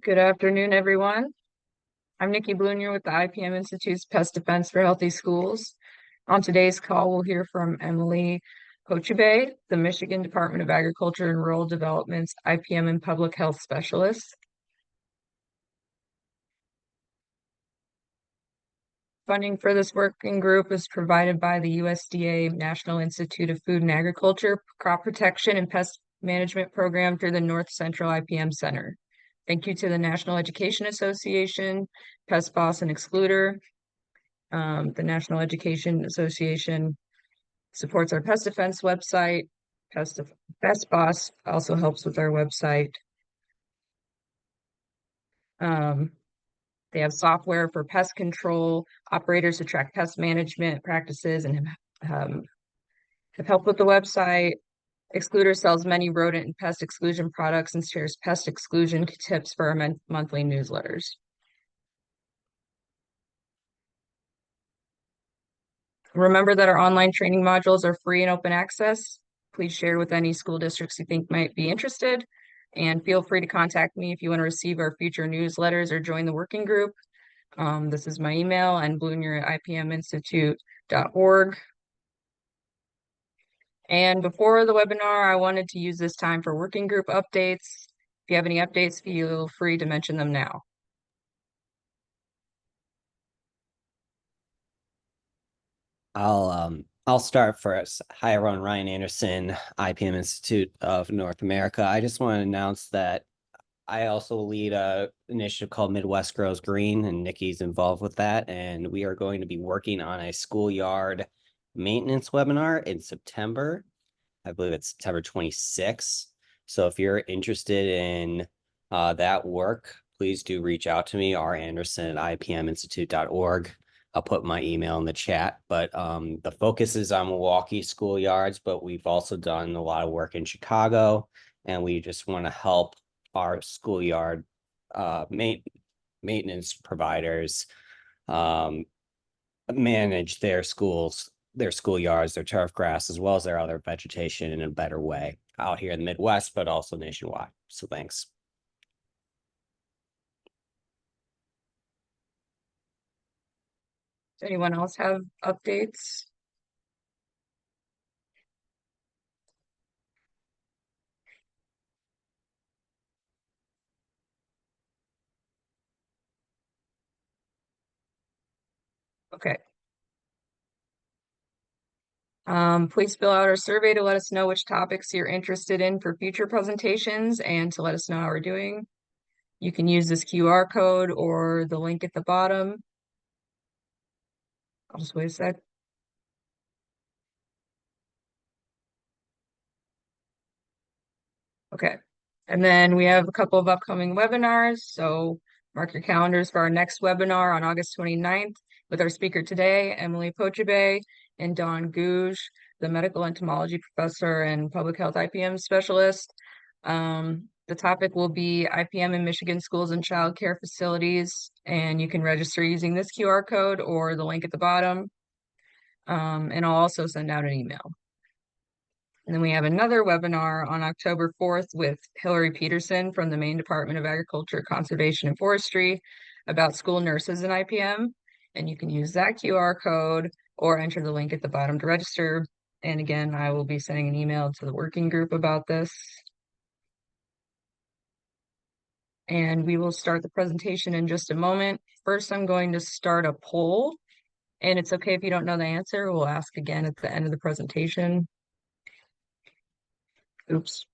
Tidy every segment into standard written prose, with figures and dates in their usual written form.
Good afternoon, everyone. I'm Nikki Blunier with the IPM Institute's Pest Defense for Healthy Schools. On today's call, we'll hear from Emily Pochubay, the Michigan Department of Agriculture and Rural Development's IPM and Public Health Specialist. Funding for this working group is provided by the USDA National Institute of Food and Agriculture Crop Protection and Pest Management Program through the North Central IPM Center. Thank you to the National Education Association, Pest Boss and Excluder. The National Education Association supports our pest defense website. Pest Boss also helps with our website. They have software for pest control operators to track pest management practices and have helped with the website. Excluder sells many rodent and pest exclusion products and shares pest exclusion tips for our monthly newsletters. Remember that our online training modules are free and open access. Please share with any school districts you think might be interested. And feel free to contact me if you want to receive our future newsletters or join the working group. This is my email and blunier@ipminstitute.org. And before the webinar, I wanted to use this time for working group updates. If you have any updates, feel free to mention them now. I'll start first. Hi, everyone. Ryan Anderson, IPM Institute of North America. I just want to announce that I also lead a initiative called Midwest Grows Green, and Nikki's involved with that. And we are going to be working on a schoolyard maintenance webinar in September. I believe it's September 26th. So if you're interested in that work, please do reach out to me, randerson@ipminstitute.org. I'll put my email in the chat, but the focus is on Milwaukee schoolyards, but we've also done a lot of work in Chicago, and we just want to help our schoolyard maintenance providers manage their schools, their schoolyards, their turf grass, as well as their other vegetation in a better way out here in the Midwest, but also nationwide. So thanks. Does anyone else have updates? Okay. Please fill out our survey to let us know which topics you're interested in for future presentations and to let us know how we're doing. You can use this QR code or the link at the bottom. I'll just wait a sec. Okay. And then we have a couple of upcoming webinars. So mark your calendars for our next webinar on August 29th with our speaker today, Emily Pochubay and Dawn Gouge, the medical entomology professor and public health IPM specialist. The topic will be IPM in Michigan schools and child care facilities, and you can register using this QR code or the link at the bottom. And I'll also send out an email. And then we have another webinar on October 4th with Hillary Peterson from the Maine Department of Agriculture, Conservation, and Forestry about school nurses in IPM. And you can use that QR code or enter the link at the bottom to register. And again, I will be sending an email to the working group about this. And we will start the presentation in just a moment. First, I'm going to start a poll. And it's okay if you don't know the answer. We'll ask again at the end of the presentation. Oops.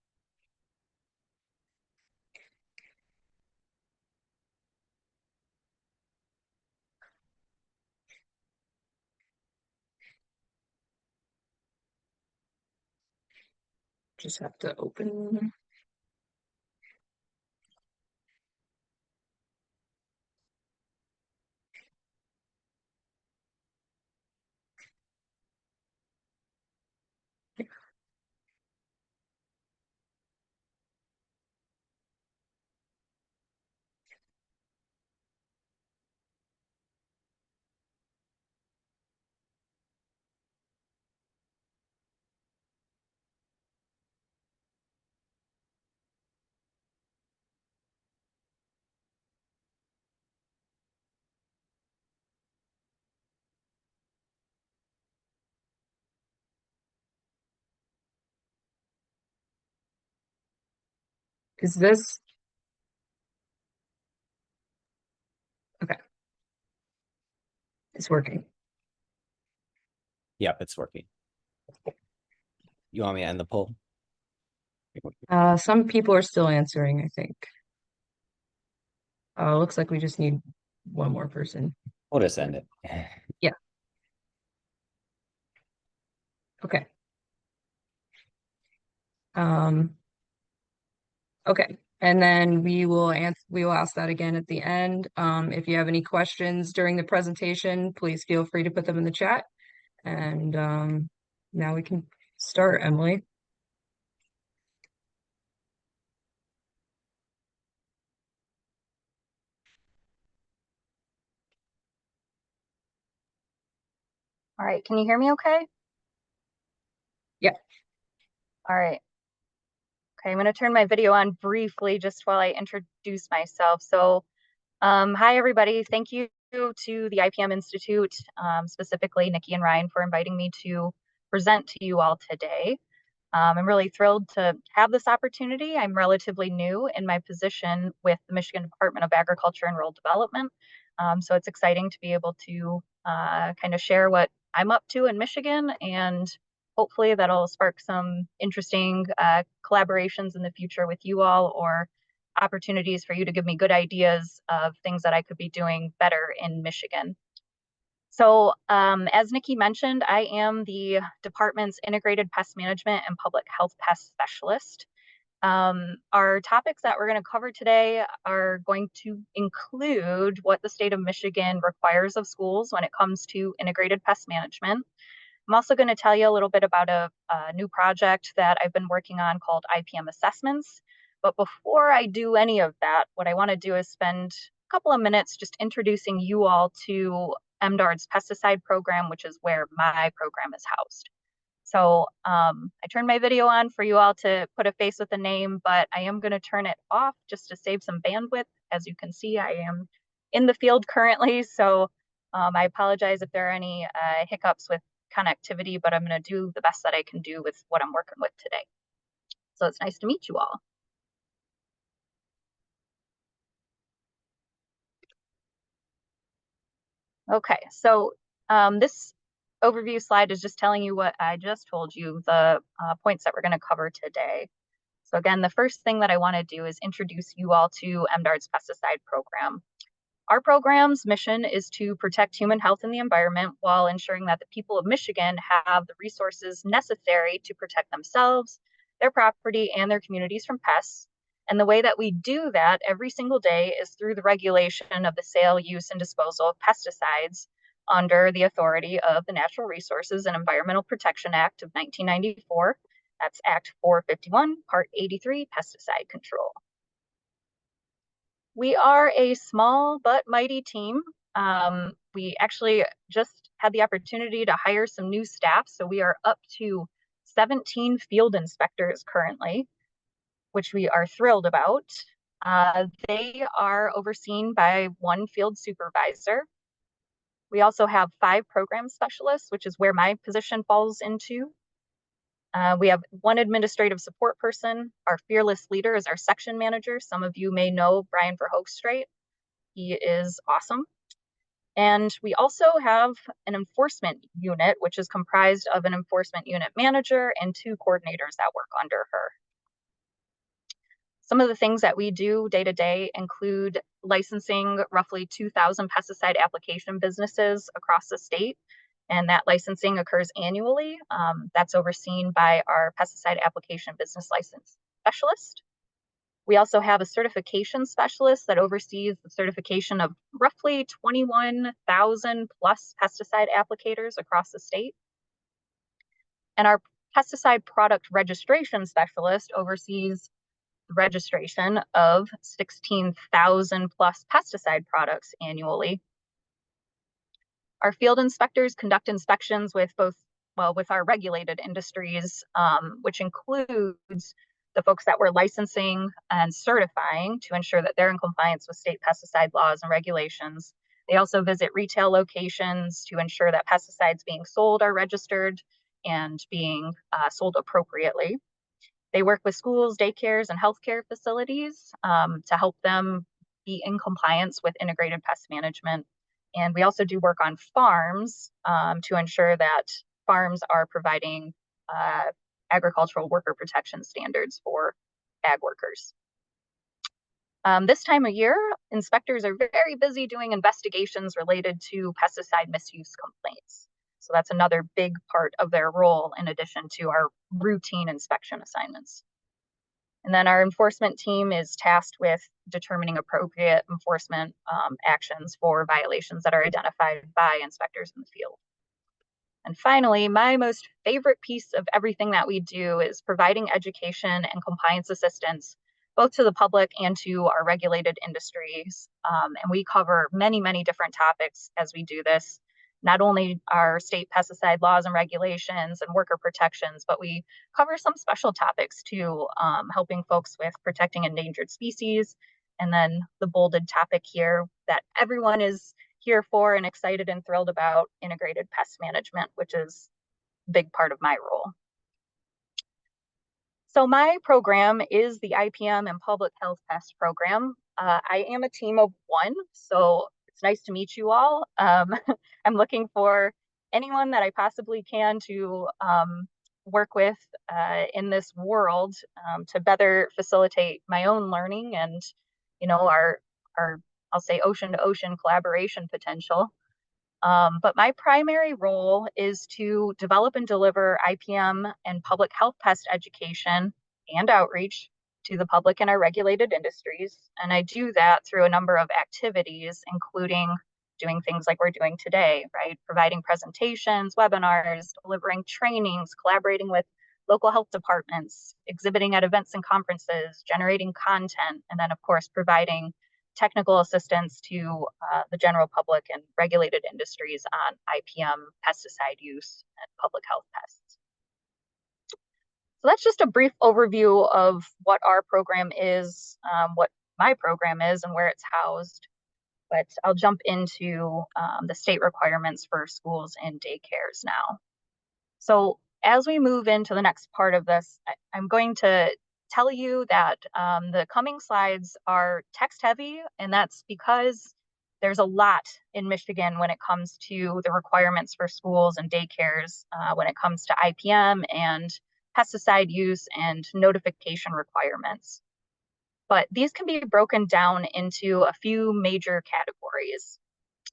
Just have to open. Is this okay? It's working. Yep, it's working. You want me to end the poll? Some people are still answering, I think. Looks like we just need one more person. We'll just end it. Yeah. Okay. Um, okay. And then we will ask that again at the end. If you have any questions during the presentation, please feel free to put them in the chat. And now we can start, Emily. All right, can you hear me okay? Yeah. All right. Okay, I'm going to turn my video on briefly just while I introduce myself. So, hi everybody. Thank you to the IPM Institute, specifically Nikki and Ryan, for inviting me to present to you all today. I'm really thrilled to have this opportunity. I'm relatively new in my position with the Michigan Department of Agriculture and Rural Development. So it's exciting to be able to kind of share what I'm up to in Michigan, and hopefully that'll spark some interesting collaborations in the future with you all, or opportunities for you to give me good ideas of things that I could be doing better in Michigan. So as Nikki mentioned, I am the department's integrated pest management and public health pest specialist. Our topics that we're going to cover today are going to include what the state of Michigan requires of schools when it comes to integrated pest management. I'm also going to tell you a little bit about a new project that I've been working on called IPM assessments. But before I do any of that, what I want to do is spend a couple of minutes just introducing you all to MDARD's pesticide program, which is where my program is housed. So I turned my video on for you all to put a face with a name, but I am going to turn it off just to save some bandwidth. As you can see, I am in the field currently, so I apologize if there are any hiccups with connectivity, but I'm going to do the best that I can do with what I'm working with today. So it's nice to meet you all. Okay, so this overview slide is just telling you what I just told you, the points that we're going to cover today. So again, the first thing that I want to do is introduce you all to MDARD's pesticide program. Our program's mission is to protect human health and the environment while ensuring that the people of Michigan have the resources necessary to protect themselves, their property, and their communities from pests. And the way that we do that every single day is through the regulation of the sale, use, and disposal of pesticides under the authority of the Natural Resources and Environmental Protection Act of 1994. That's Act 451, Part 83, Pesticide Control. We are a small but mighty team. We actually just had the opportunity to hire some new staff, so we are up to 17 field inspectors currently, which we are thrilled about. They are overseen by one field supervisor. We also have 5 program specialists, which is where my position falls into. We have one administrative support person. Our fearless leader is our section manager. Some of you may know Brian Verhoogstrait. He is awesome. And we also have an enforcement unit, which is comprised of an enforcement unit manager and 2 coordinators that work under her. Some of the things that we do day to day include licensing roughly 2,000 pesticide application businesses across the state, and that licensing occurs annually. That's overseen by our pesticide application business license specialist. We also have a certification specialist that oversees the certification of roughly 21,000 plus pesticide applicators across the state. And our pesticide product registration specialist oversees the registration of 16,000 plus pesticide products annually. Our field inspectors conduct inspections with with our regulated industries, which includes the folks that we're licensing and certifying to ensure that they're in compliance with state pesticide laws and regulations. They also visit retail locations to ensure that pesticides being sold are registered and being sold appropriately. They work with schools, daycares, and healthcare facilities to help them be in compliance with integrated pest management. And we also do work on farms to ensure that farms are providing agricultural worker protection standards for ag workers. This time of year, inspectors are very busy doing investigations related to pesticide misuse complaints. So that's another big part of their role in addition to our routine inspection assignments. And then our enforcement team is tasked with determining appropriate enforcement actions for violations that are identified by inspectors in the field. And finally, my most favorite piece of everything that we do is providing education and compliance assistance, both to the public and to our regulated industries. And we cover many, many different topics as we do this. Not only our state pesticide laws and regulations and worker protections, but we cover some special topics too, helping folks with protecting endangered species. And then the bolded topic here that everyone is here for and excited and thrilled about, integrated pest management, which is a big part of my role. So my program is the IPM and Public Health Pest Program. I am a team of one, so it's nice to meet you all. I'm looking for anyone that I possibly can to work with in this world to better facilitate my own learning and, you know, our I'll say ocean to ocean collaboration potential. But my primary role is to develop and deliver IPM and public health pest education and outreach to the public in our regulated industries. And I do that through a number of activities, including doing things like we're doing today, right? Providing presentations, webinars, delivering trainings, collaborating with local health departments, exhibiting at events and conferences, generating content, and then of course, providing technical assistance to the general public and regulated industries on IPM pesticide use and public health pests. So that's just a brief overview of what our program is, what my program is, and where it's housed. But I'll jump into the state requirements for schools and daycares now. So as we move into the next part of this, I'm going to tell you that the coming slides are text heavy, and that's because there's a lot in Michigan when it comes to the requirements for schools and daycares, when it comes to IPM and pesticide use and notification requirements. But these can be broken down into a few major categories,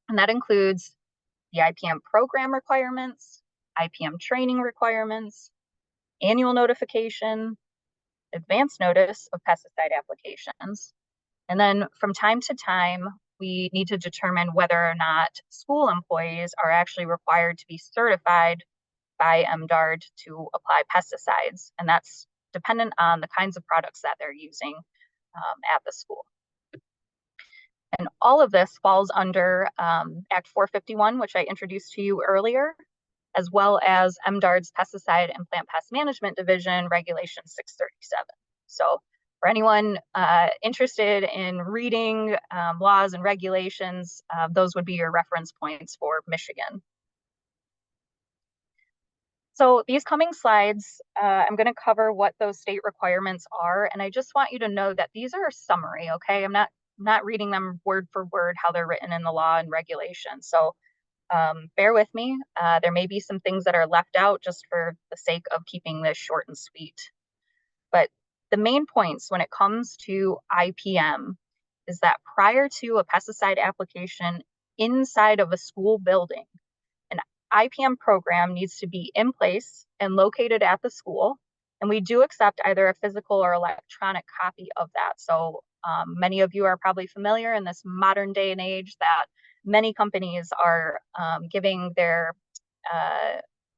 and that includes the IPM program requirements, IPM training requirements, annual notification, advance notice of pesticide applications. And then from time to time, we need to determine whether or not school employees are actually required to be certified by MDARD to apply pesticides. And that's dependent on the kinds of products that they're using at the school. And all of this falls under Act 451, which I introduced to you earlier, as well as MDARD's Pesticide and Plant Pest Management Division, Regulation 637. So for anyone interested in reading laws and regulations, those would be your reference points for Michigan. So these coming slides, I'm going to cover what those state requirements are, and I just want you to know that these are a summary, okay? I'm not reading them word for word how they're written in the law and regulations. So bear with me. There may be some things that are left out just for the sake of keeping this short and sweet. But the main points when it comes to IPM is that prior to a pesticide application inside of a school building, an IPM program needs to be in place and located at the school. And we do accept either a physical or electronic copy of that. So many of you are probably familiar in this modern day and age that many companies are giving their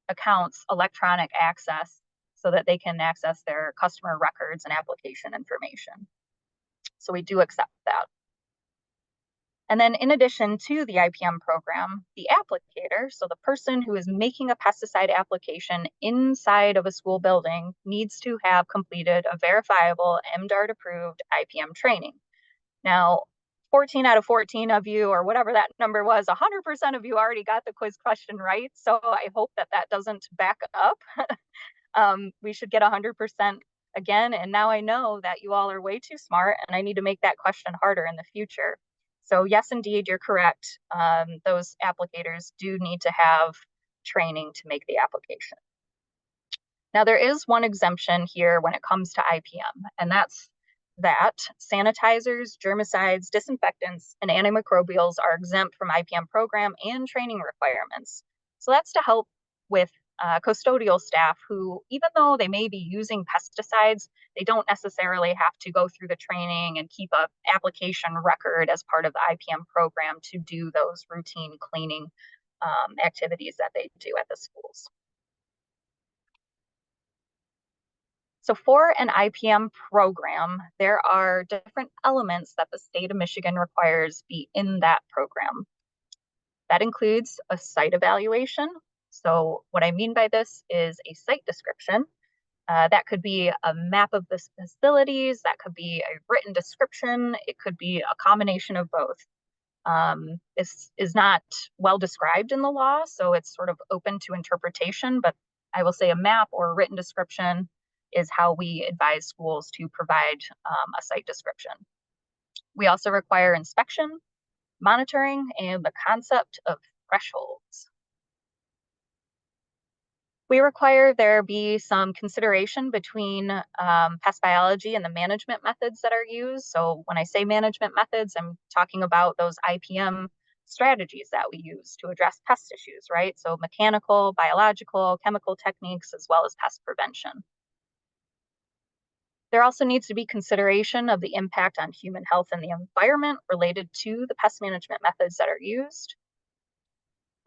accounts electronic access so that they can access their customer records and application information. So we do accept that. And then in addition to the IPM program, the applicator, so the person who is making a pesticide application inside of a school building, needs to have completed a verifiable MDARD approved IPM training. Now, 14 out of 14 of you, or whatever that number was, 100% of you already got the quiz question right. So I hope that that doesn't back up. We should get 100% again, and now I know that you all are way too smart and I need to make that question harder in the future. So yes, indeed, you're correct. Those applicators do need to have training to make the application. Now, there is one exemption here when it comes to IPM, and that's that sanitizers, germicides, disinfectants, and antimicrobials are exempt from IPM program and training requirements. So that's to help with custodial staff who, even though they may be using pesticides, they don't necessarily have to go through the training and keep a application record as part of the IPM program to do those routine cleaning activities that they do at the schools. So for an IPM program, there are different elements that the state of Michigan requires be in that program. That includes a site evaluation. So what I mean by this is a site description. That could be a map of the facilities, that could be a written description, it could be a combination of both. This is not well described in the law, so it's sort of open to interpretation, but I will say a map or a written description is how we advise schools to provide a site description. We also require inspection, monitoring, and the concept of thresholds. We require there be some consideration between pest biology and the management methods that are used. So when I say management methods, I'm talking about those IPM strategies that we use to address pest issues, right? So mechanical, biological, chemical techniques, as well as pest prevention. There also needs to be consideration of the impact on human health and the environment related to the pest management methods that are used.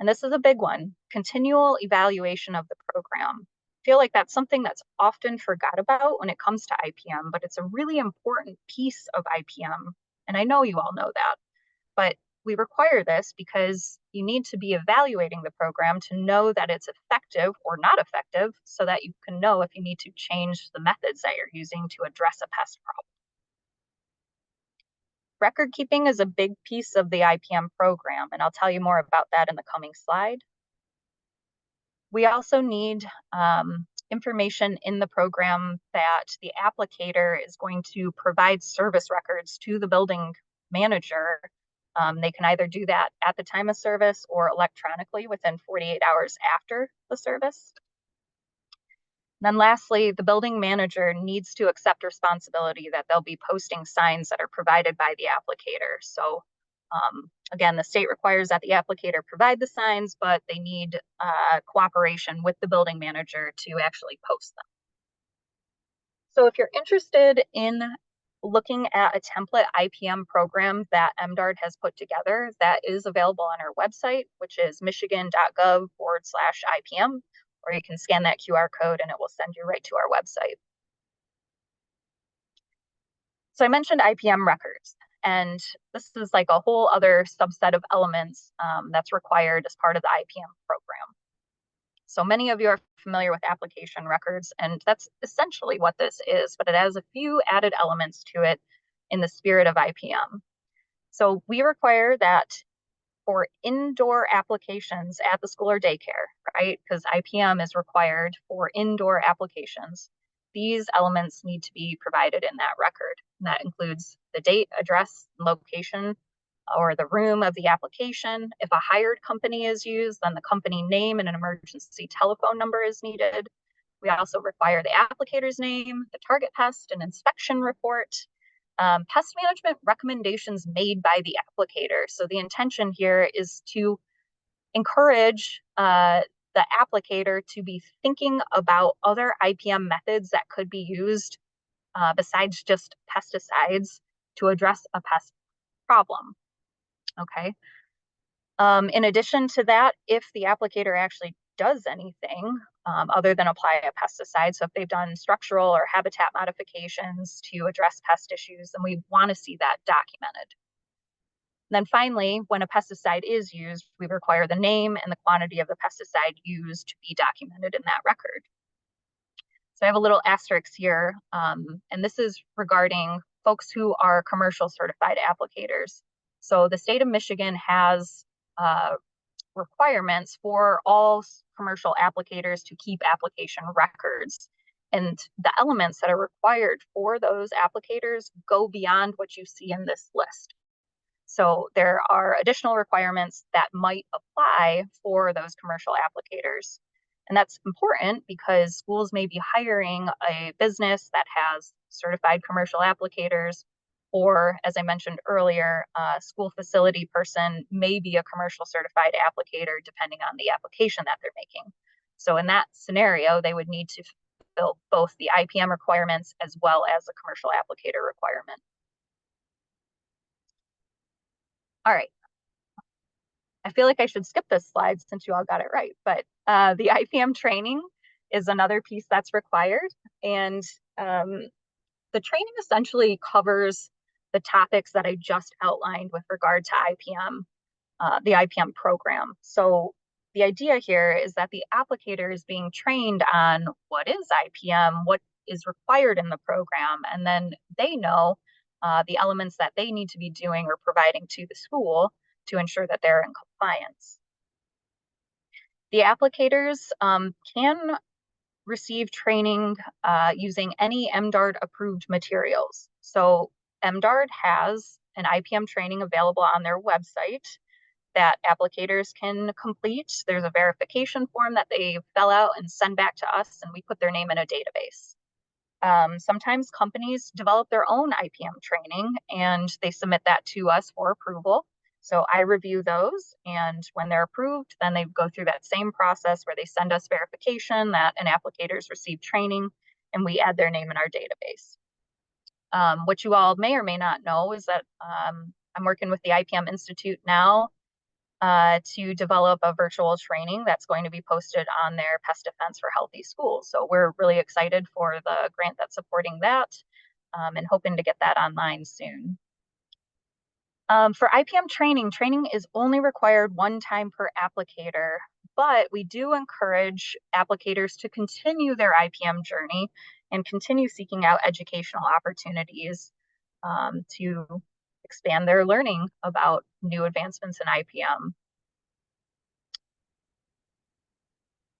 And this is a big one, continual evaluation of the program. I feel like that's something that's often forgot about when it comes to IPM, but it's a really important piece of IPM. And I know you all know that, but we require this because you need to be evaluating the program to know that it's effective or not effective so that you can know if you need to change the methods that you're using to address a pest problem. Record keeping is a big piece of the IPM program, and I'll tell you more about that in the coming slide. We also need information in the program that the applicator is going to provide service records to the building manager. They can either do that at the time of service or electronically within 48 hours after the service. Then lastly, the building manager needs to accept responsibility that they'll be posting signs that are provided by the applicator. So again, the state requires that the applicator provide the signs, but they need cooperation with the building manager to actually post them. So if you're interested in looking at a template IPM program that MDARD has put together, that is available on our website, which is michigan.gov/IPM, or you can scan that QR code and it will send you right to our website. So I mentioned IPM records, and this is like a whole other subset of elements that's required as part of the IPM program. So many of you are familiar with application records, and that's essentially what this is, but it has a few added elements to it in the spirit of IPM. So we require that for indoor applications at the school or daycare, right? Because IPM is required for indoor applications. These elements need to be provided in that record. And that includes the date, address, location, or the room of the application. If a hired company is used, then the company name and an emergency telephone number is needed. We also require the applicator's name, the target pest, an inspection report, pest management recommendations made by the applicator. So the intention here is to encourage the applicator to be thinking about other IPM methods that could be used besides just pesticides to address a pest problem. Okay. In addition to that, if the applicator actually does anything other than apply a pesticide, so if they've done structural or habitat modifications to address pest issues, then we want to see that documented. And then finally, when a pesticide is used, we require the name and the quantity of the pesticide used to be documented in that record. So I have a little asterisk here, and this is regarding folks who are commercial certified applicators. So the state of Michigan has requirements for all commercial applicators to keep application records. And the elements that are required for those applicators go beyond what you see in this list. So there are additional requirements that might apply for those commercial applicators. And that's important because schools may be hiring a business that has certified commercial applicators, or as I mentioned earlier, a school facility person may be a commercial certified applicator depending on the application that they're making. So in that scenario, they would need to fulfill both the IPM requirements as well as the commercial applicator requirement. All right. I feel like I should skip this slide since you all got it right, but the IPM training is another piece that's required. And the training essentially covers the topics that I just outlined with regard to IPM, the IPM program. So the idea here is that the applicator is being trained on what is IPM, what is required in the program, and then they know the elements that they need to be doing or providing to the school to ensure that they're in compliance. The applicators can receive training using any MDARD approved materials. So MDARD has an IPM training available on their website that applicators can complete. There's a verification form that they fill out and send back to us, and we put their name in a database. Sometimes companies develop their own IPM training and they submit that to us for approval. So I review those, and when they're approved, then they go through that same process where they send us verification that an applicator's received training, and we add their name in our database. What you all may or may not know is that I'm working with the IPM Institute now to develop a virtual training that's going to be posted on their Pest Defense for Healthy Schools. So we're really excited for the grant that's supporting that and hoping to get that online soon. For IPM training is only required one time per applicator, but we do encourage applicators to continue their IPM journey and continue seeking out educational opportunities to expand their learning about new advancements in IPM.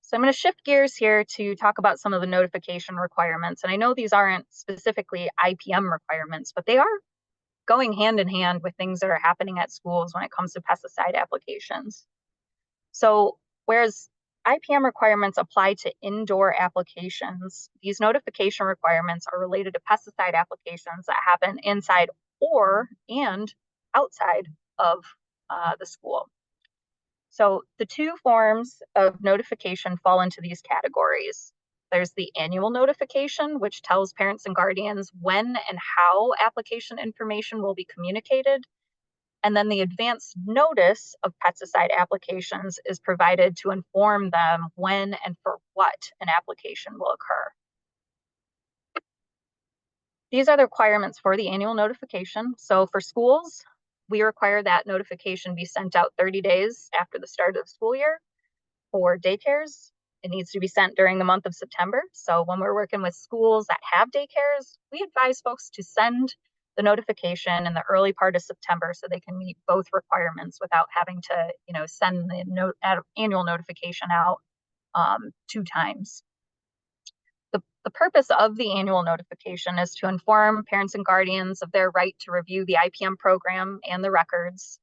So I'm going to shift gears here to talk about some of the notification requirements. And I know these aren't specifically IPM requirements, but they are going hand in hand with things that are happening at schools when it comes to pesticide applications. So whereas IPM requirements apply to indoor applications, these notification requirements are related to pesticide applications that happen inside and outside of the school. So the two forms of notification fall into these categories. There's the annual notification, which tells parents and guardians when and how application information will be communicated. And then the advance notice of pesticide applications is provided to inform them when and for what an application will occur. These are the requirements for the annual notification. So for schools, we require that notification be sent out 30 days after the start of the school year. For daycares, it needs to be sent during the month of September. So when we're working with schools that have daycares, we advise folks to send the notification in the early part of September so they can meet both requirements without having to, send the annual notification out 2 times. The purpose of the annual notification is to inform parents and guardians of their right to review the IPM program and the records.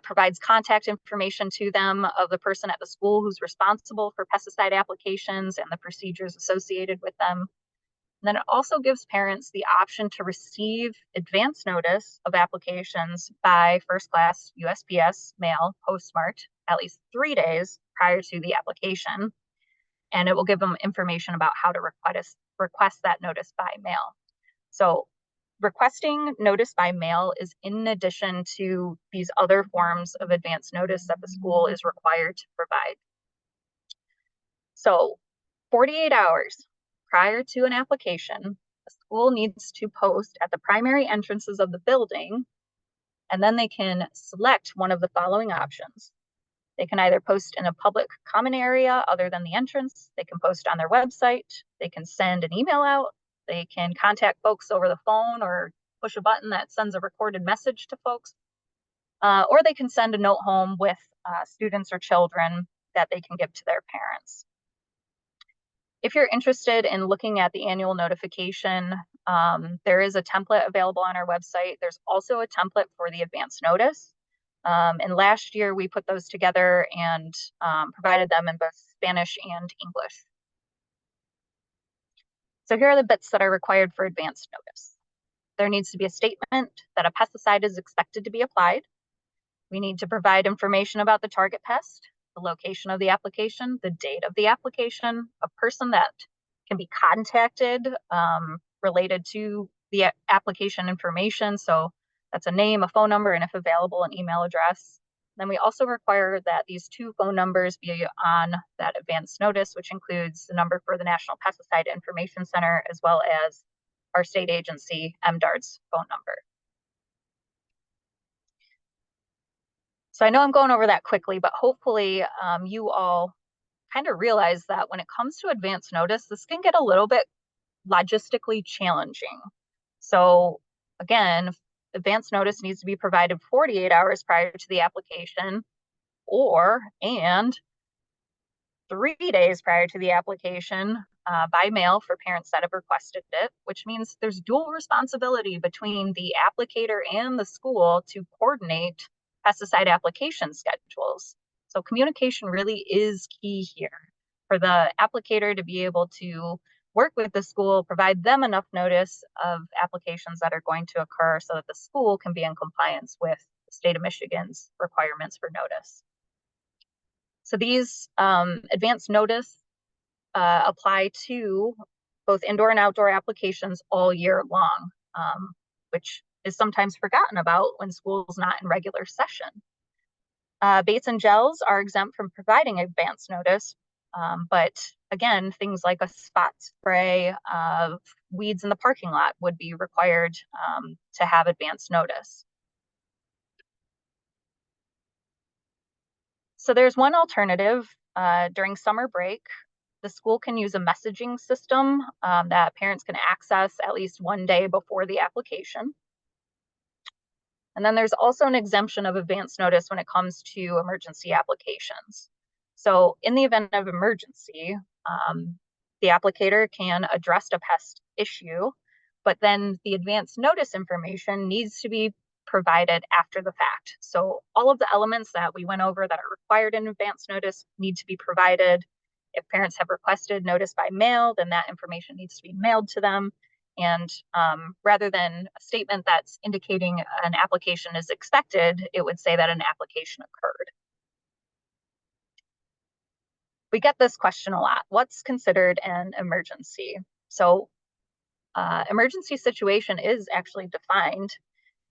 Provides contact information to them of the person at the school who's responsible for pesticide applications and the procedures associated with them. And then it also gives parents the option to receive advance notice of applications by first class USPS mail postmarked at least 3 days prior to the application. And it will give them information about how to request that notice by mail. So requesting notice by mail is in addition to these other forms of advance notice that the school is required to provide. So 48 hours prior to an application, the school needs to post at the primary entrances of the building, and then they can select one of the following options. They can either post in a public common area other than the entrance, they can post on their website, they can send an email out, they can contact folks over the phone or push a button that sends a recorded message to folks, or they can send a note home with students or children that they can give to their parents. If you're interested in looking at the annual notification, there is a template available on our website. There's also a template for the advance notice. And last year we put those together and provided them in both Spanish and English. So here are the bits that are required for advance notice. There needs to be a statement that a pesticide is expected to be applied. We need to provide information about the target pest, the location of the application, the date of the application, a person that can be contacted related to the application information. So that's a name, a phone number, and if available, an email address. Then we also require that these 2 phone numbers be on that advance notice, which includes the number for the National Pesticide Information Center, as well as our state agency, MDARD's phone number. So I know I'm going over that quickly, but hopefully you all kind of realize that when it comes to advance notice, this can get a little bit logistically challenging. So again, advance notice needs to be provided 48 hours prior to the application and 3 days prior to the application by mail for parents that have requested it, which means there's dual responsibility between the applicator and the school to coordinate pesticide application schedules. So communication really is key here for the applicator to be able to work with the school, provide them enough notice of applications that are going to occur so that the school can be in compliance with the state of Michigan's requirements for notice. So these advance notice apply to both indoor and outdoor applications all year long, which is sometimes forgotten about when school's not in regular session. Baits and gels are exempt from providing advance notice, but again, things like a spot spray of weeds in the parking lot would be required to have advance notice. So there's one alternative. During summer break, the school can use a messaging system that parents can access at least 1 day before the application. And then there's also an exemption of advance notice when it comes to emergency applications. So in the event of emergency, the applicator can address a pest issue, but then the advance notice information needs to be provided after the fact. So all of the elements that we went over that are required in advance notice need to be provided. If parents have requested notice by mail, then that information needs to be mailed to them. And rather than a statement that's indicating an application is expected, it would say that an application occurred. We get this question a lot. What's considered an emergency? So emergency situation is actually defined,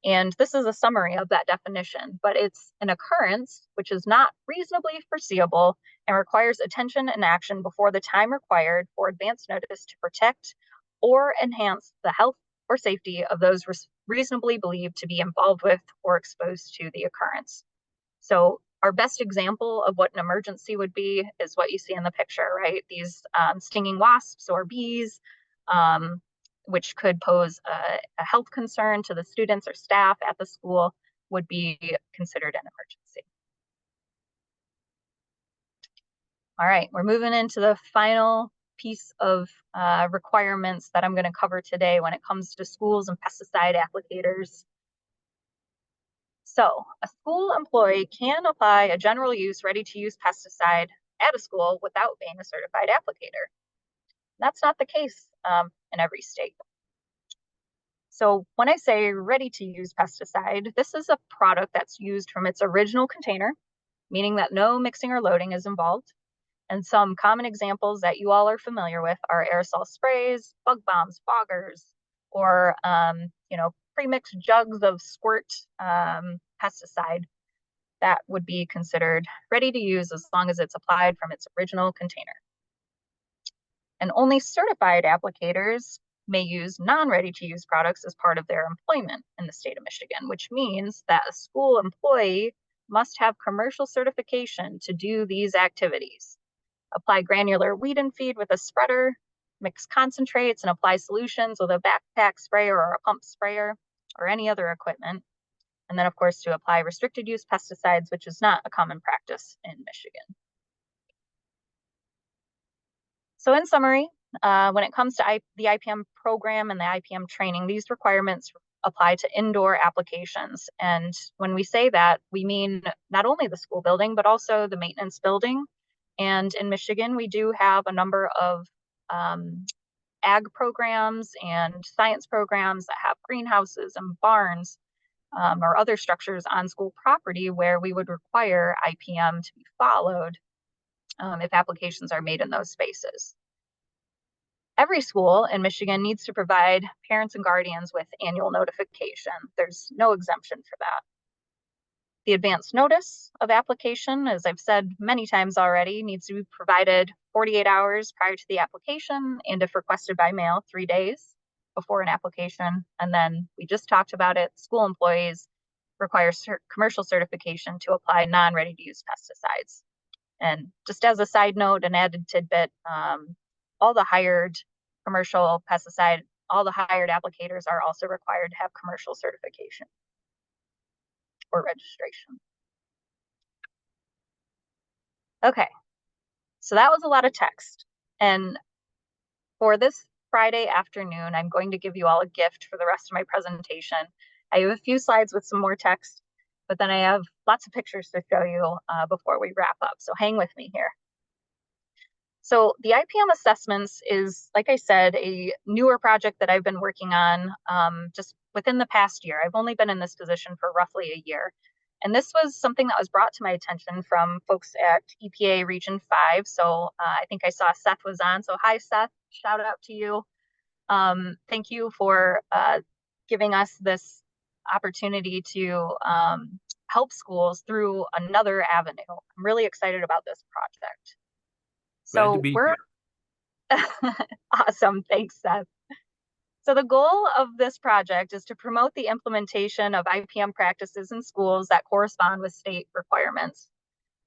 and this is a summary of that definition, but it's an occurrence which is not reasonably foreseeable and requires attention and action before the time required for advance notice to protect or enhance the health or safety of those reasonably believed to be involved with or exposed to the occurrence. So our best example of what an emergency would be is what you see in the picture, right? These stinging wasps or bees, which could pose a health concern to the students or staff at the school, would be considered an emergency. All right, we're moving into the final piece of requirements that I'm going to cover today when it comes to schools and pesticide applicators. So a school employee can apply a general use, ready-to-use pesticide at a school without being a certified applicator. That's not the case in every state. So when I say ready-to-use pesticide, this is a product that's used from its original container, meaning that no mixing or loading is involved. And some common examples that you all are familiar with are aerosol sprays, bug bombs, foggers, or pre-mixed jugs of squirt pesticide that would be considered ready to use as long as it's applied from its original container. And only certified applicators may use non-ready to use products as part of their employment in the state of Michigan, which means that a school employee must have commercial certification to do these activities. Apply granular weed and feed with a spreader, mix concentrates and apply solutions with a backpack sprayer or a pump sprayer or any other equipment. And then, of course, to apply restricted use pesticides, which is not a common practice in Michigan. So in summary, when it comes to the IPM program and the IPM training, these requirements apply to indoor applications. And when we say that, we mean not only the school building, but also the maintenance building. And in Michigan, we do have a number of ag programs and science programs that have greenhouses and barns or other structures on school property where we would require IPM to be followed if applications are made in those spaces. Every school in Michigan needs to provide parents and guardians with annual notification. There's no exemption for that. The advance notice of application, as I've said many times already, needs to be provided 48 hours prior to the application, and if requested by mail, 3 days before an application. And then we just talked about it, school employees require commercial certification to apply non-ready-to-use pesticides. And just as a side note, an added tidbit, all the hired commercial pesticide, all the hired applicators are also required to have commercial certification or registration. Okay, so that was a lot of text. And for this Friday afternoon, I'm going to give you all a gift for the rest of my presentation. I have a few slides with some more text, but then I have lots of pictures to show you before we wrap up. So hang with me here. So the IPM assessments is, like I said, a newer project that I've been working on just within the past year. I've only been in this position for roughly a year. And this was something that was brought to my attention from folks at EPA Region 5. So I think I saw Seth was on. So hi, Seth, shout out to you. Thank you for giving us this opportunity to help schools through another avenue. I'm really excited about this project. Glad to be we're awesome. Thanks, Seth. So the goal of this project is to promote the implementation of IPM practices in schools that correspond with state requirements.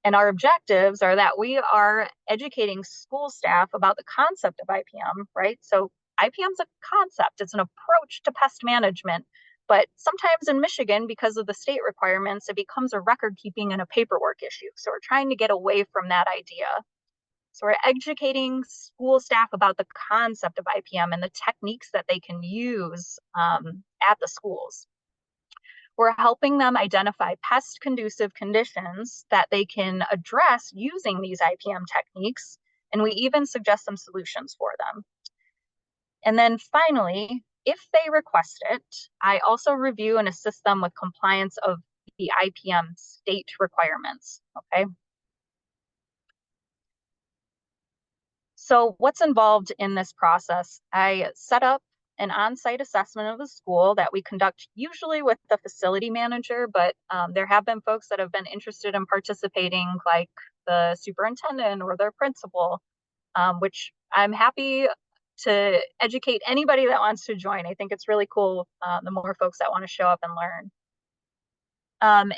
And our objectives are that we are educating school staff about the concept of IPM, right? So IPM is a concept, it's an approach to pest management. But sometimes in Michigan, because of the state requirements, it becomes a record keeping and a paperwork issue. So we're trying to get away from that idea. So we're educating school staff about the concept of IPM and the techniques that they can use at the schools. We're helping them identify pest-conducive conditions that they can address using these IPM techniques, and we even suggest some solutions for them. And then finally, if they request it, I also review and assist them with compliance of the IPM state requirements, okay? So what's involved in this process? I set up an on-site assessment of the school that we conduct usually with the facility manager, but there have been folks that have been interested in participating, like the superintendent or their principal, which I'm happy to educate anybody that wants to join. I think it's really cool, the more folks that want to show up and learn.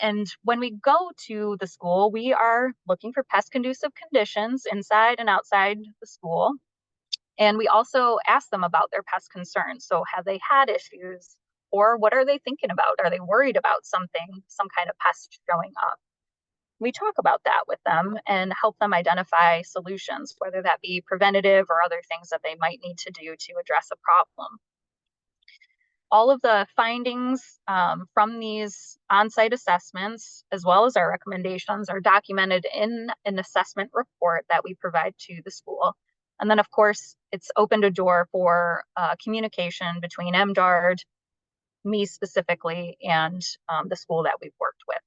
And when we go to the school, we are looking for pest-conducive conditions inside and outside the school. And we also ask them about their pest concerns. So have they had issues, or what are they thinking about? Are they worried about something, some kind of pest showing up? We talk about that with them and help them identify solutions, whether that be preventative or other things that they might need to do to address a problem. All of the findings from these on-site assessments, as well as our recommendations, are documented in an assessment report that we provide to the school. And then, of course, it's opened a door for communication between MDARD, me specifically, and the school that we've worked with.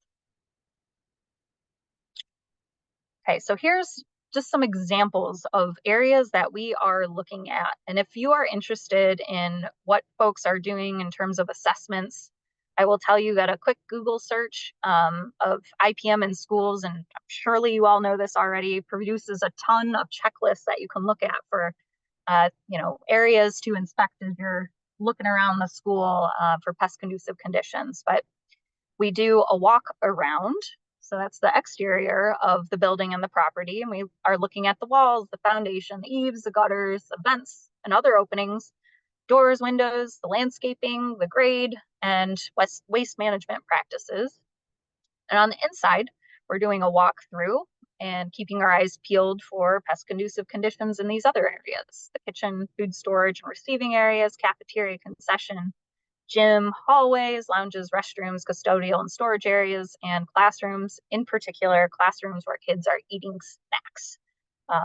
Okay, so here's just some examples of areas that we are looking at. And if you are interested in what folks are doing in terms of assessments, I will tell you that a quick Google search of IPM in schools, and surely you all know this already, produces a ton of checklists that you can look at for areas to inspect as you're looking around the school for pest-conducive conditions. But we do a walk around. So that's the exterior of the building and the property. And we are looking at the walls, the foundation, the eaves, the gutters, the vents and other openings, doors, windows, the landscaping, the grade, and waste management practices. And on the inside, we're doing a walkthrough and keeping our eyes peeled for pest-conducive conditions in these other areas: the kitchen, food storage and receiving areas, cafeteria, concession, gym, hallways, lounges, restrooms, custodial and storage areas, and classrooms, in particular, classrooms where kids are eating snacks.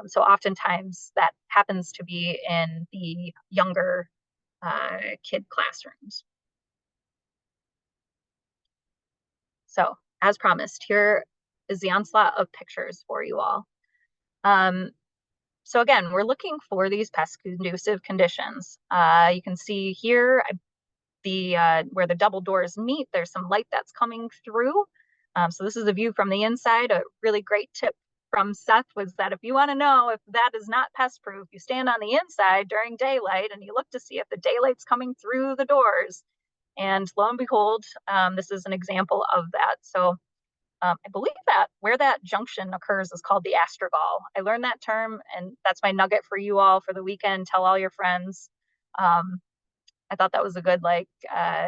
So oftentimes that happens to be in the younger kid classrooms. So as promised, here is the onslaught of pictures for you all. So again, we're looking for these pest-conducive conditions. You can see here where the double doors meet, there's some light that's coming through. So this is a view from the inside. A really great tip from Seth was that if you want to know if that is not pest-proof, you stand on the inside during daylight and you look to see if the daylight's coming through the doors. And lo and behold, this is an example of that. So I believe that where that junction occurs is called the astragal. I learned that term, and that's my nugget for you all for the weekend. Tell all your friends. I thought that was a good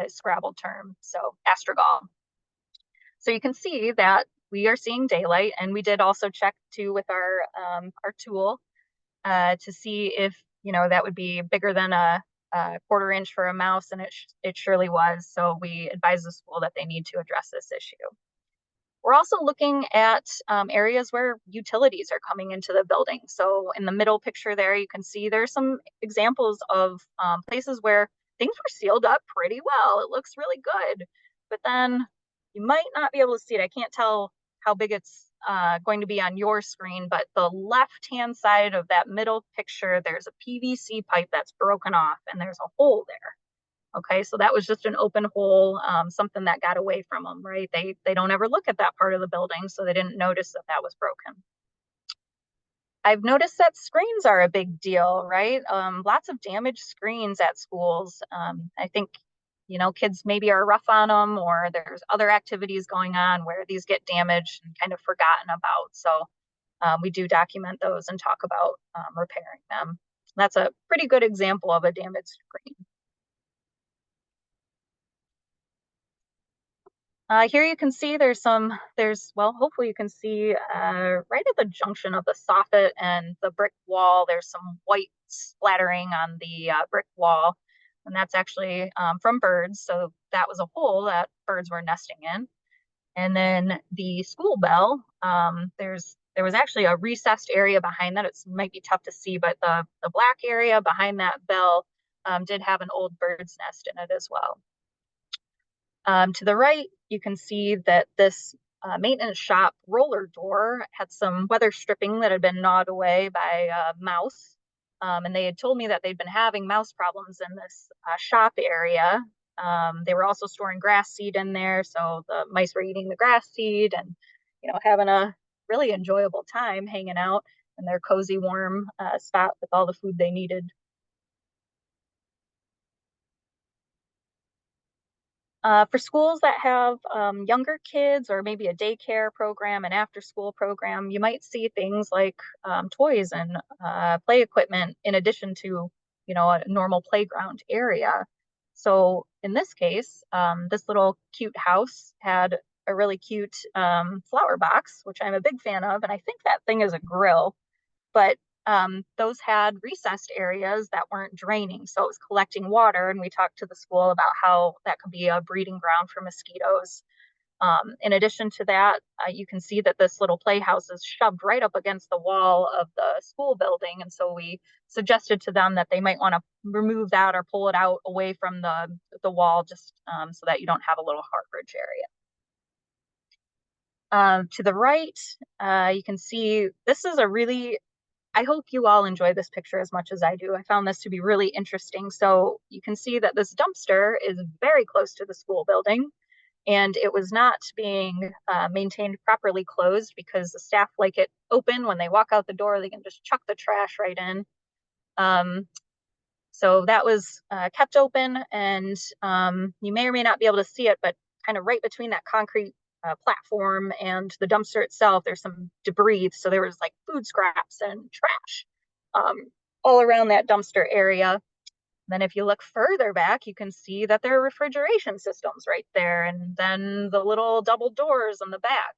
Scrabble term. So astragal. So you can see that we are seeing daylight, and we did also check too with our tool to see if that would be bigger than a quarter inch for a mouse, and it surely was. So we advise the school that they need to address this issue. We're also looking at areas where utilities are coming into the building. So in the middle picture there, you can see there's some examples of places where things were sealed up pretty well. It looks really good, but then you might not be able to see it. I can't tell how big it's going to be on your screen, but the left-hand side of that middle picture, there's a PVC pipe that's broken off and there's a hole there. Okay, so that was just an open hole, something that got away from them, right? They don't ever look at that part of the building, so they didn't notice that that was broken. I've noticed that screens are a big deal, right? Lots of damaged screens at schools. I think, kids maybe are rough on them, or there's other activities going on where these get damaged and kind of forgotten about. So we do document those and talk about repairing them. That's a pretty good example of a damaged screen. Here you can see hopefully you can see right at the junction of the soffit and the brick wall, there's some white splattering on the brick wall. And that's actually from birds. So that was a hole that birds were nesting in. And then the school bell, there was actually a recessed area behind that. It might be tough to see, but the black area behind that bell did have an old bird's nest in it as well. To the right, you can see that this maintenance shop roller door had some weather stripping that had been gnawed away by a mouse. And they had told me that they'd been having mouse problems in this shop area. They were also storing grass seed in there, so the mice were eating the grass seed and having a really enjoyable time hanging out in their cozy, warm spot with all the food they needed. For schools that have younger kids or maybe a daycare program, an after-school program, you might see things like toys and play equipment in addition to, a normal playground area. So in this case, this little cute house had a really cute flower box, which I'm a big fan of, and I think that thing is a grill. But those had recessed areas that weren't draining, so it was collecting water, and we talked to the school about how that could be a breeding ground for mosquitoes. In addition to that, you can see that this little playhouse is shoved right up against the wall of the school building, and so we suggested to them that they might want to remove that or pull it out away from the wall, just so that you don't have a little harborage area. To the right, you can see this is I hope you all enjoy this picture as much as I do. I found this to be really interesting. So you can see that this dumpster is very close to the school building, and it was not being maintained properly closed because the staff like it open. When they walk out the door, they can just chuck the trash right in. So that was kept open, and you may or may not be able to see it, but kind of right between that concrete platform and the dumpster itself, there's some debris. So there was like food scraps and trash all around that dumpster area. Then if you look further back, you can see that there are refrigeration systems right there, and then the little double doors on the back.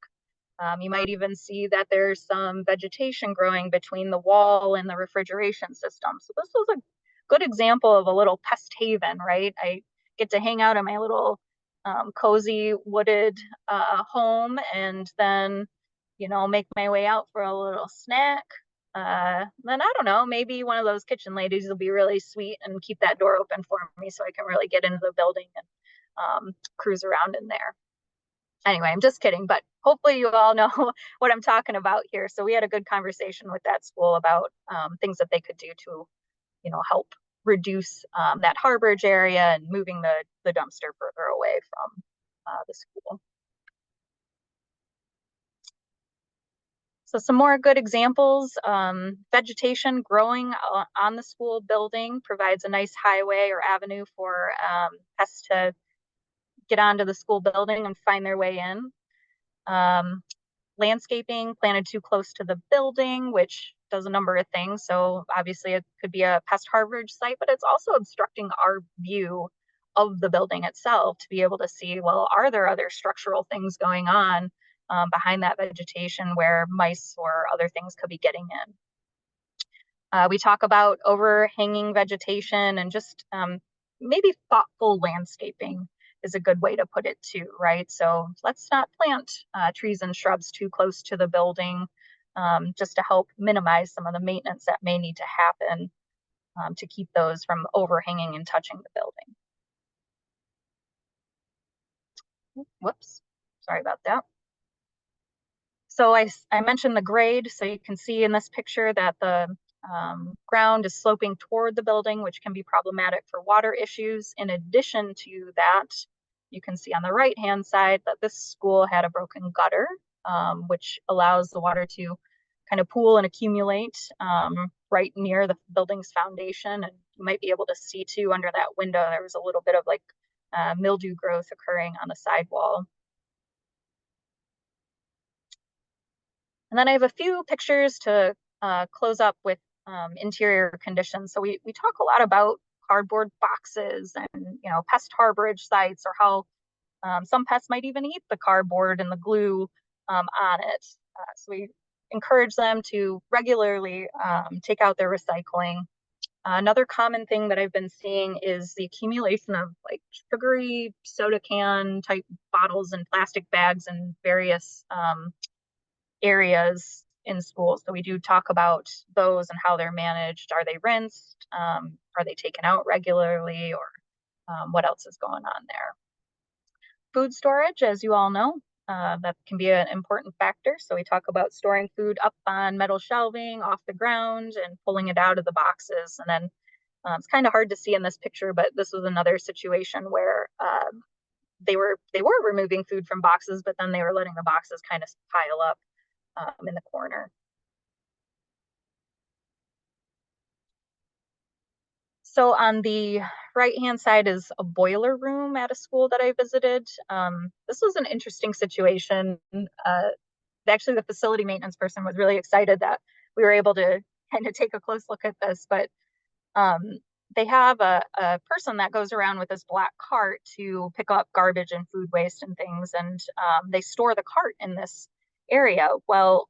You might even see that there's some vegetation growing between the wall and the refrigeration system. So this was a good example of a little pest haven, right? I get to hang out in my little cozy wooded home, and then, make my way out for a little snack. Then I don't know, maybe one of those kitchen ladies will be really sweet and keep that door open for me so I can really get into the building and cruise around in there. Anyway, I'm just kidding, but hopefully you all know what I'm talking about here. So we had a good conversation with that school about things that they could do to, help reduce that harborage area and moving the dumpster further away from the school. So some more good examples. Vegetation growing on the school building provides a nice highway or avenue for pests to get onto the school building and find their way in. Landscaping planted too close to the building, which does a number of things. So obviously it could be a pest harborage site, but it's also obstructing our view of the building itself to be able to see, well, are there other structural things going on behind that vegetation where mice or other things could be getting in? We talk about overhanging vegetation and just maybe thoughtful landscaping is a good way to put it too, right? So let's not plant trees and shrubs too close to the building just to help minimize some of the maintenance that may need to happen to keep those from overhanging and touching the building. Whoops, sorry about that. So I mentioned the grade, so you can see in this picture that the ground is sloping toward the building, which can be problematic for water issues. In addition to that, you can see on the right-hand side that this school had a broken gutter, which allows the water to kind of pool and accumulate right near the building's foundation. And you might be able to see too under that window, there was a little bit of like mildew growth occurring on the sidewall. And then I have a few pictures to close up with interior conditions. So we talk a lot about cardboard boxes and pest harborage sites, or how some pests might even eat the cardboard and the glue on it. So we encourage them to regularly take out their recycling. Another common thing that I've been seeing is the accumulation of like sugary soda can type bottles and plastic bags in various areas in schools. So we do talk about those and how they're managed. Are they rinsed? Are they taken out regularly? Or what else is going on there? Food storage, as you all know, that can be an important factor. So we talk about storing food up on metal shelving, off the ground, and pulling it out of the boxes. And then it's kind of hard to see in this picture, but this was another situation where they were removing food from boxes, but then they were letting the boxes kind of pile up in the corner. So on the right-hand side is a boiler room at a school that I visited. This was an interesting situation. Actually, the facility maintenance person was really excited that we were able to kind of take a close look at this, but they have a person that goes around with this black cart to pick up garbage and food waste and things, and they store the cart in this area. Well,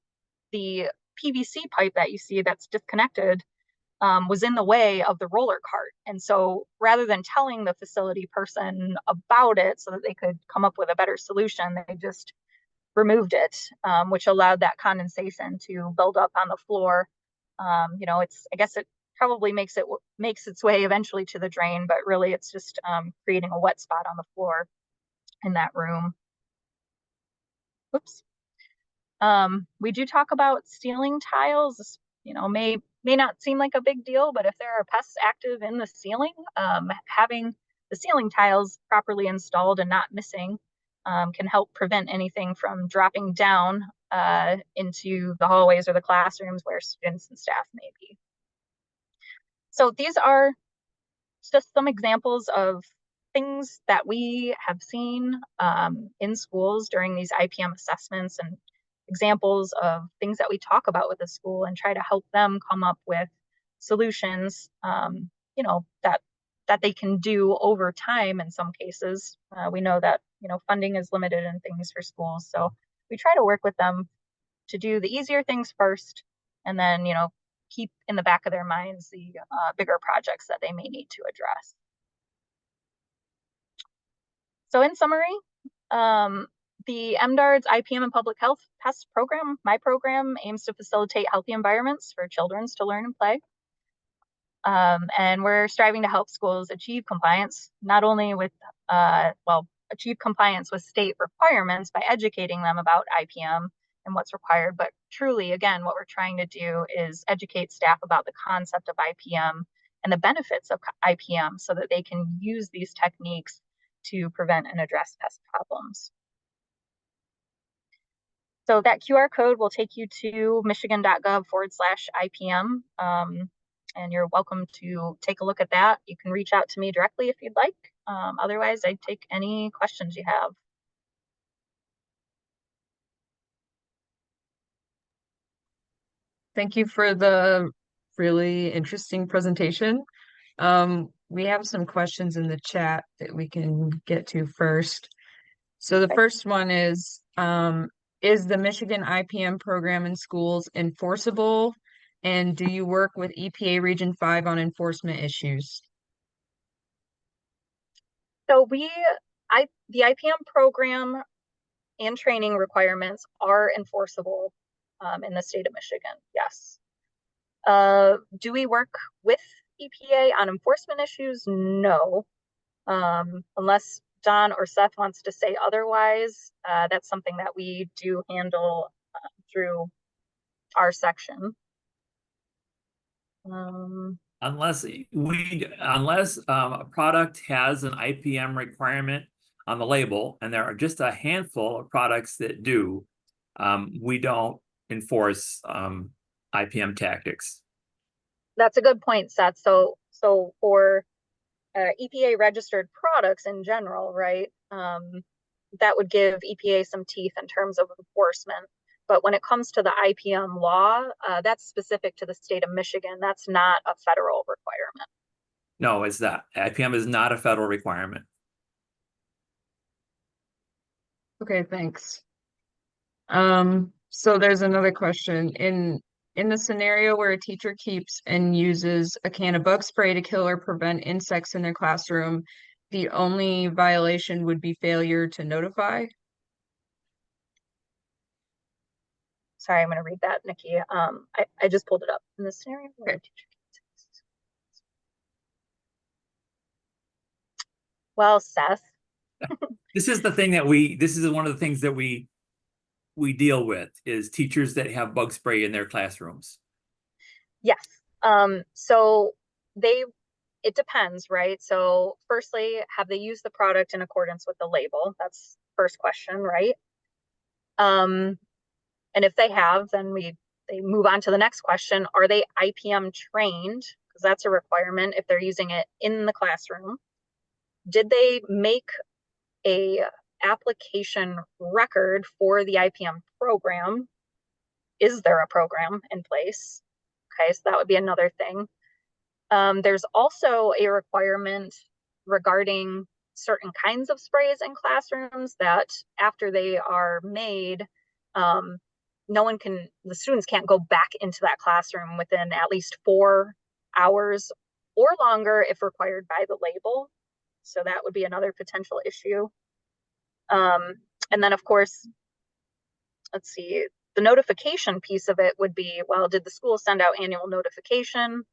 the PVC pipe that you see that's disconnected was in the way of the roller cart. And so rather than telling the facility person about it so that they could come up with a better solution, they just removed it, which allowed that condensation to build up on the floor. I guess it probably makes its way eventually to the drain, but really it's just creating a wet spot on the floor in that room. Oops. We do talk about ceiling tiles. May not seem like a big deal, but if there are pests active in the ceiling, having the ceiling tiles properly installed and not missing can help prevent anything from dropping down into the hallways or the classrooms where students and staff may be. So these are just some examples of things that we have seen in schools during these IPM assessments, and examples of things that we talk about with the school and try to help them come up with solutions, that they can do over time. In some cases, we know that funding is limited and things for schools, so we try to work with them to do the easier things first, and then, keep in the back of their minds the bigger projects that they may need to address. So in summary, the MDARD's IPM and Public Health Pest Program, my program, aims to facilitate healthy environments for children to learn and play. And we're striving to help schools achieve compliance, not only with, achieve compliance with state requirements by educating them about IPM and what's required, but truly, again, what we're trying to do is educate staff about the concept of IPM and the benefits of IPM so that they can use these techniques to prevent and address pest problems. So that QR code will take you to michigan.gov/IPM. And you're welcome to take a look at that. You can reach out to me directly if you'd like. Otherwise, I'd take any questions you have. Thank you for the really interesting presentation. We have some questions in the chat that we can get to first. So the first one is the Michigan IPM program in schools enforceable? And do you work with EPA Region 5 on enforcement issues? So the IPM program and training requirements are enforceable in the state of Michigan, yes. Do we work with EPA on enforcement issues? No. Unless Don or Seth wants to say otherwise, that's something that we do handle through our section. Unless a product has an IPM requirement on the label, and there are just a handful of products that do, we don't enforce IPM tactics. That's a good point, Seth. So for EPA registered products in general, right? That would give EPA some teeth in terms of enforcement. But when it comes to the IPM law, that's specific to the state of Michigan. That's not a federal requirement. No, it's not. IPM is not a federal requirement. Okay, thanks. So there's another question. In the scenario where a teacher keeps and uses a can of bug spray to kill or prevent insects in their classroom, the only violation would be failure to notify? Sorry, I'm going to read that, Nikki. I just pulled it up. In the scenario where a teacher keeps. Well, Seth. This is the thing that this is one of the things that we deal with, is teachers that have bug spray in their classrooms. Yes. So it depends, right? So firstly, have they used the product in accordance with the label? That's the first question, right? And if they have, then they move on to the next question. Are they IPM trained? Because that's a requirement if they're using it in the classroom. Did they make a application record for the IPM program? Is there a program in place? Okay, so that would be another thing. There's also a requirement regarding certain kinds of sprays in classrooms that after they are made, the students can't go back into that classroom within at least 4 hours or longer if required by the label. So that would be another potential issue. And then of course, let's see, the notification piece of it would be, well, did the school send out annual notification?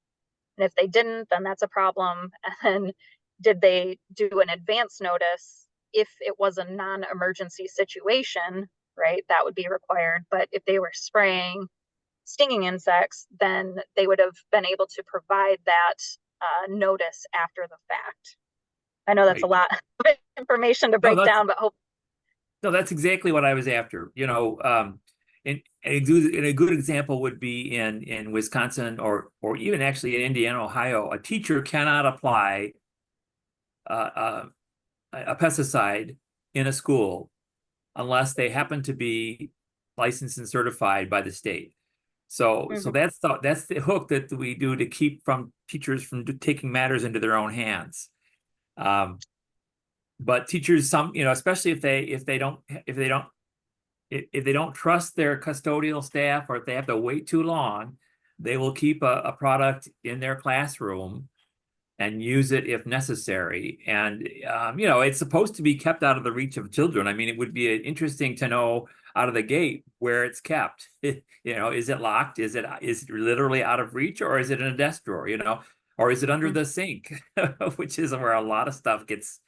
And if they didn't, then that's a problem. And then did they do an advance notice if it was a non-emergency situation, right? That would be required. But if they were spraying stinging insects, then they would have been able to provide that notice after the fact. I know that's a lot of information to break down, but no, that's exactly what I was after. And a good example would be in Wisconsin or even actually in Indiana, Ohio. A teacher cannot apply a pesticide in a school unless they happen to be licensed and certified by the state. So that's the hook that we do to keep teachers from taking matters into their own hands. But teachers, especially if they don't if they don't trust their custodial staff, or if they have to wait too long, they will keep a product in their classroom and use it if necessary. And, you know, it's supposed to be kept out of the reach of children. I mean, it would be interesting to know out of the gate where it's kept. You know, is it locked? Is it literally out of reach, or is it in a desk drawer, you know, or is it under the sink, which is where a lot of stuff gets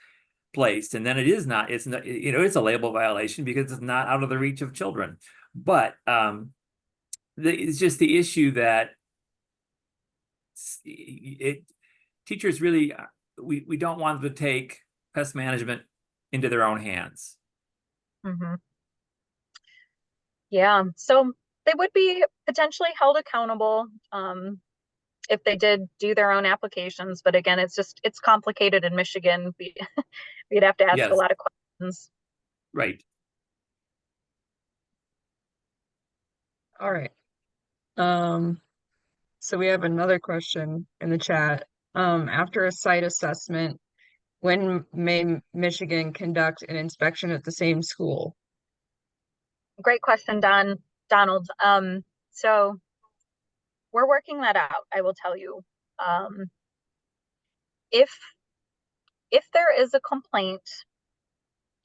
placed. And then it's not, you know, it's a label violation because it's not out of the reach of children. But it's just the issue that teachers really, we don't want them to take pest management into their own hands. Mm-hmm. Yeah, so they would be potentially held accountable if they did do their own applications. But again, it's complicated in Michigan. We'd have to ask Yes. a lot of questions. Right. All right. So we have another question in the chat. After a site assessment, when may Michigan conduct an inspection at the same school? Great question, Donald. So we're working that out, I will tell you. If there is a complaint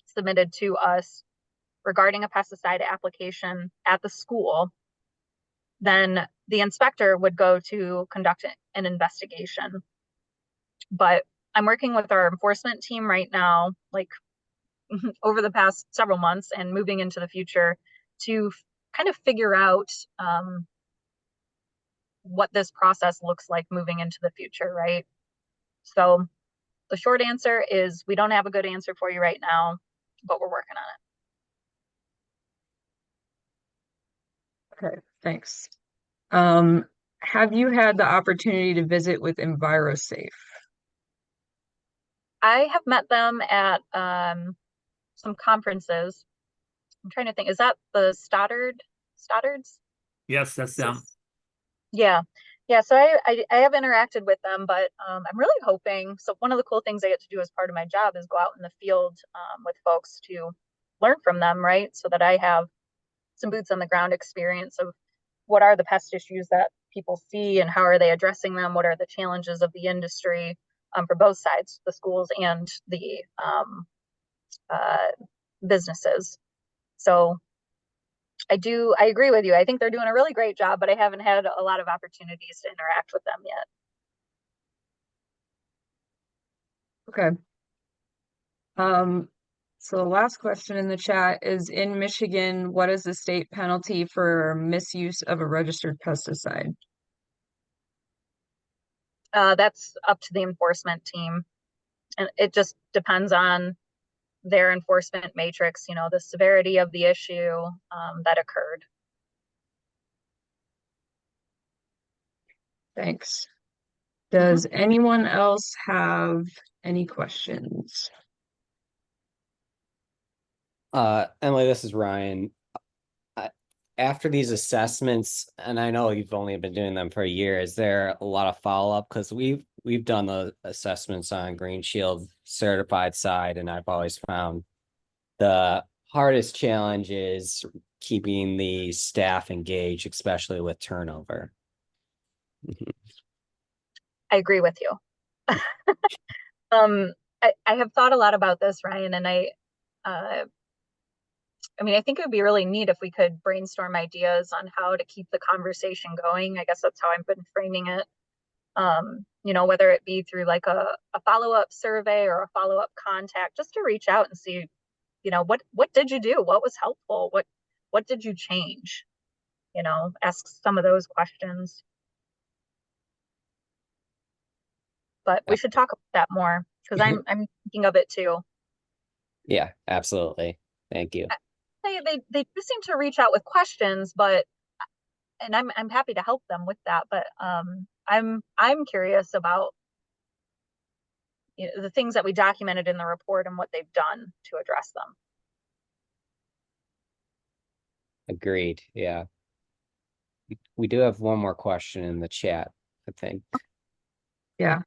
submitted to us regarding a pesticide application at the school, then the inspector would go to conduct an investigation. But I'm working with our enforcement team right now, like over the past several months and moving into the future, to kind of figure out what this process looks like moving into the future, right? So the short answer is we don't have a good answer for you right now, but we're working on it. Okay, thanks. Have you had the opportunity to visit with EnviroSafe? I have met them at some conferences. I'm trying to think, is that the Stoddards? Yes, that's them. Yeah. So I have interacted with them, but I'm really hoping. So one of the cool things I get to do as part of my job is go out in the field with folks to learn from them, right? So that I have some boots on the ground experience of what are the pest issues that people see and how are they addressing them? What are the challenges of the industry for both sides, the schools and the businesses. So I agree with you. I think they're doing a really great job, but I haven't had a lot of opportunities to interact with them yet. Okay. So the last question in the chat is, in Michigan, what is the state penalty for misuse of a registered pesticide? That's up to the enforcement team. And it just depends on their enforcement matrix, you know, the severity of the issue that occurred. Thanks. Does anyone else have any questions? Emily, this is Ryan. After these assessments, and I know you've only been doing them for a year, is there a lot of follow-up? Because we've done the assessments on Green Shield certified side, and I've always found the hardest challenge is keeping the staff engaged, especially with turnover. I agree with you. I have thought a lot about this, Ryan, and I mean, I think it would be really neat if we could brainstorm ideas on how to keep the conversation going. I guess that's how I've been framing it. You know, whether it be through like a follow-up survey or a follow-up contact, just to reach out and see, you know, what did you do? What was helpful? What did you change? You know, ask some of those questions. But we should talk about that more because I'm thinking of it too. Yeah, absolutely. Thank you. They do seem to reach out with questions, but and I'm happy to help them with that. But I'm curious about, you know, the things that we documented in the report and what they've done to address them. Agreed. Yeah. We do have one more question in the chat, I think. Yeah.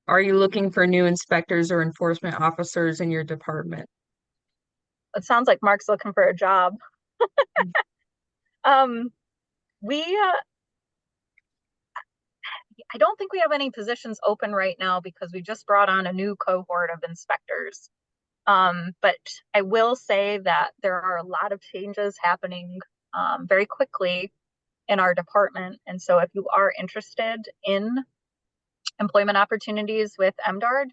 Are you looking for new inspectors or enforcement officers in your department? it sounds like Mark's looking for a job. We I don't think we have any positions open right now because we just brought on a new cohort of inspectors. But I will say that there are a lot of changes happening very quickly in our department. And so if you are interested in employment opportunities with MDARD,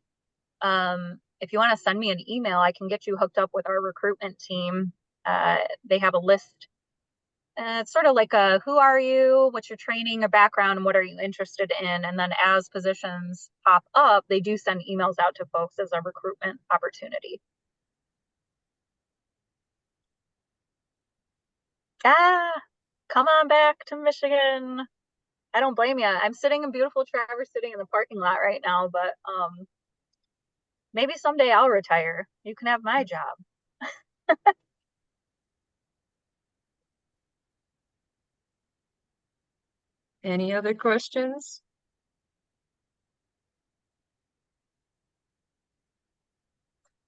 if you want to send me an email, I can get you hooked up with our recruitment team. They have a list. It's sort of like a who are you, what's your training or background, and what are you interested in? And then as positions pop up, they do send emails out to folks as a recruitment opportunity. Come on back to Michigan. I don't blame you. I'm sitting in beautiful Traverse City in the parking lot right now, but maybe someday I'll retire. You can have my job. Any other questions?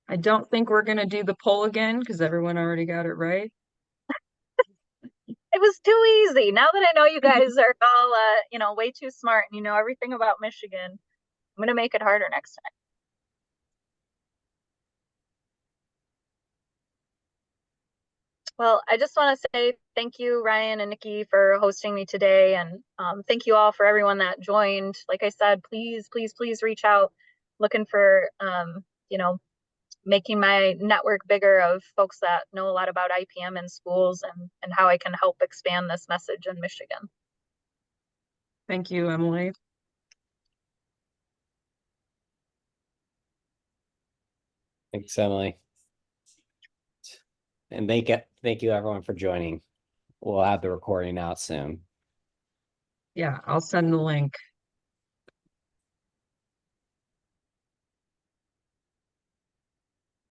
I don't think we're gonna do the poll again because everyone already got it right. It was too easy. Now that I know you guys are all, way too smart and you know everything about Michigan, I'm going to make it harder next time. Well, I just want to say thank you, Ryan and Nikki, for hosting me today. And thank you all for everyone that joined. Like I said, please, please, please reach out looking for, making my network bigger of folks that know a lot about IPM in schools and how I can help expand this message in Michigan. Thank you, Emily. Thanks, Emily. And thank you everyone for joining. We'll have the recording out soon. Yeah, I'll send the link.